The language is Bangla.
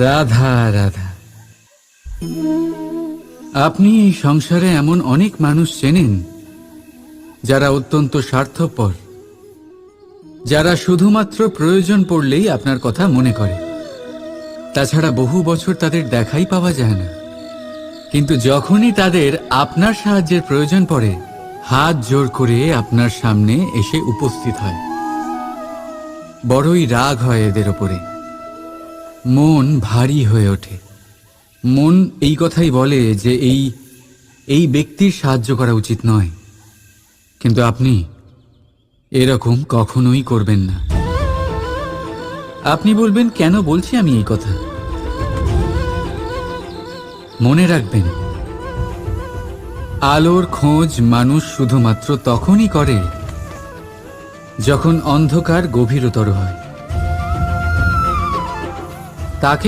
রাধা রাধা, আপনি এই সংসারে এমন অনেক মানুষ চেনেন যারা অত্যন্ত স্বার্থপর, যারা শুধুমাত্র প্রয়োজন পড়লেই আপনার কথা মনে করে। তাছাড়া বহু বছর তাদের দেখাই পাওয়া যায় না, কিন্তু যখনই তাদের আপনার সাহায্যের প্রয়োজন পড়ে হাত জোর করে আপনার সামনে এসে উপস্থিত হয়। বড়ই রাগ হয় এদের ওপরে, মন ভারী হয়ে ওঠে। মন এই কথাই বলে যে এই ব্যক্তির সাহায্য করা উচিত নয়, কিন্তু আপনি এরকম কখনোই করবেন না। আপনি বলবেন, কেন বলছি আমি এই কথা? মনে রাখবেন, আলোর খোঁজ মানুষ শুধুমাত্র তখনই করে যখন অন্ধকার গভীরতর হয়। তাকে